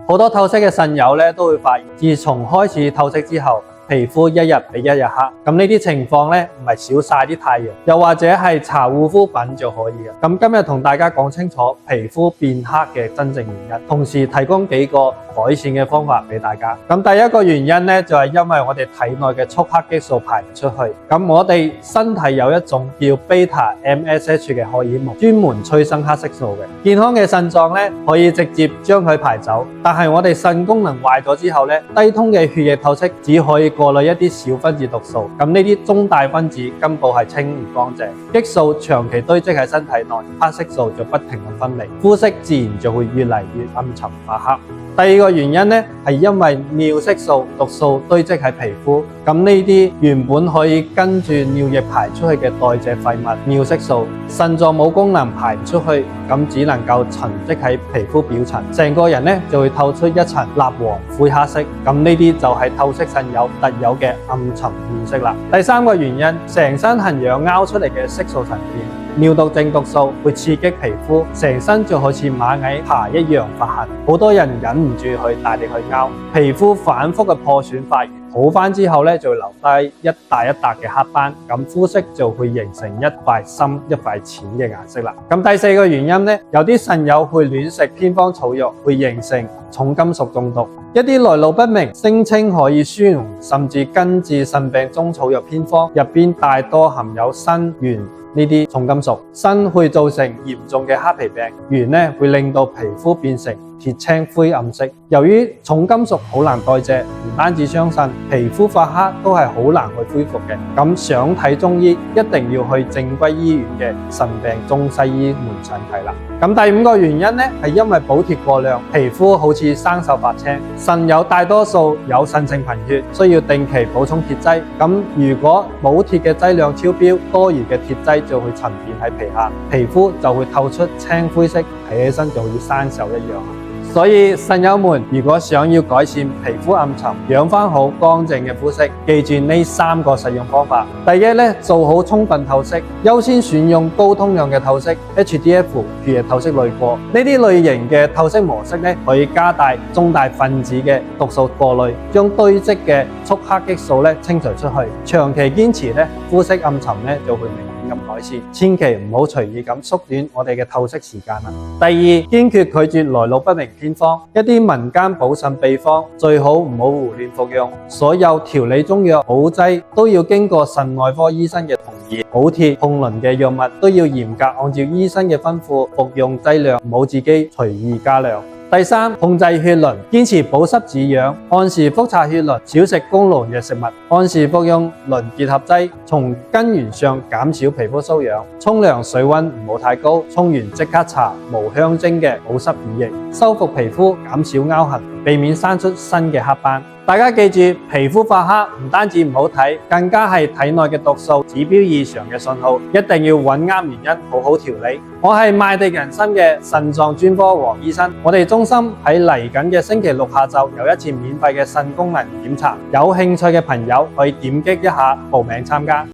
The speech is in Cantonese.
好多透析嘅腎友咧都會發現，自從開始透析之後，皮膚一日比一日黑，咁呢啲情況咧唔係少曬啲太陽，又或者係搽護膚品就可以嘅。咁今日同大家講清楚皮膚變黑嘅真正原因，同時提供幾個改善嘅方法俾大家。咁第一個原因咧就係因為我哋體內嘅促黑激素排唔出去。咁我哋身體有一種叫 beta MSH 嘅荷爾蒙，專門催生黑色素嘅。健康嘅腎臟咧可以直接將佢排走，但係我哋腎功能壞咗之後咧，低通嘅血液透析只可以過濾一啲小分子毒素，咁呢啲中大分子根本係清唔乾淨。激素長期堆積喺身體內，黑色素就不停咁分泌，膚色自然就會越嚟越暗沉發黑。第二個原因咧係因為尿色素毒素堆積喺皮膚，咁呢啲原本可以跟住尿液排出去嘅代謝廢物尿色素，腎臟冇功能排唔出去，咁只能夠沉積喺皮膚表層，成個人咧就會透出一層蠟黃灰黑色，咁呢啲就係透析腎友特有嘅暗沉面色啦。第三個原因，成身痕癢拗出嚟嘅色素沉澱。尿毒症毒素會刺激皮膚，成身就好似螞蟻爬一樣發痕，好多人忍唔住去大力去拗，皮膚反覆嘅破損發炎，好返之後咧就會留低一笪一笪嘅黑斑，咁膚色就會形成一塊深一塊淺嘅顏色啦。咁第四個原因咧，有啲腎友會亂食偏方草藥，會形成重金屬中毒。一啲來路不明、聲稱可以舒緩甚至根治腎病中草藥偏方，入邊大多含有砷、鉛呢啲重金屬，砷會造成嚴重嘅黑皮病，鉛呢會令到皮膚變成鐵青灰暗色。由於重金屬好難代謝，唔單止傷腎，皮膚發黑都係好難去恢復嘅。咁想睇中醫，一定要去正規醫院嘅腎病中西醫門診睇啦。咁第五個原因呢，係因為補鐵過量，皮膚好似生鏽發青。腎友大多數有腎性貧血，需要定期補充鐵劑。咁如果補鐵嘅劑量超標，多餘嘅鐵劑就會沉澱喺皮下，皮膚就會透出青灰色，睇起身就好似生鏽一樣。所以腎友們如果想要改善皮膚暗沉，養翻好乾淨嘅膚色，記住呢3個實用方法。第一咧，做好充分透析，優先選用高通量嘅透析 HDF 血液透析濾過。呢啲類型嘅透析模式咧，可以加大中大分子嘅毒素過濾，將堆積嘅促黑激素咧清除出去。長期堅持咧，膚色暗沉咧就會明顯咁改善。千祈唔好隨意咁縮短我哋嘅透析時間啦。第二，堅決拒絕來路不明偏方，一啲民間補腎秘方最好唔好胡亂服用。所有調理中藥補劑都要經過腎外科醫生嘅同意，補鐵控磷嘅藥物都要嚴格按照醫生嘅吩咐服用劑量，唔好自己隨意加量。第三，控制血磷，堅持保濕止癢，按時覆查血磷，少食高磷嘅食物，按時服用磷結合劑，從根源上減少皮膚瘙癢。沖涼水溫唔好太高，沖完即刻搽無香精嘅保濕乳液，修復皮膚，減少凹痕，避免生出新嘅黑斑。大家記住，皮膚發黑唔單止唔好睇，更加係體內嘅毒素指標異常嘅信號，一定要揾啱原因，好好調理。我係麥迪人參嘅腎臟專科黃醫生，我哋中心喺嚟緊嘅星期六下晝有一次免費嘅腎功能檢查，有興趣嘅朋友可以點擊一下報名參加。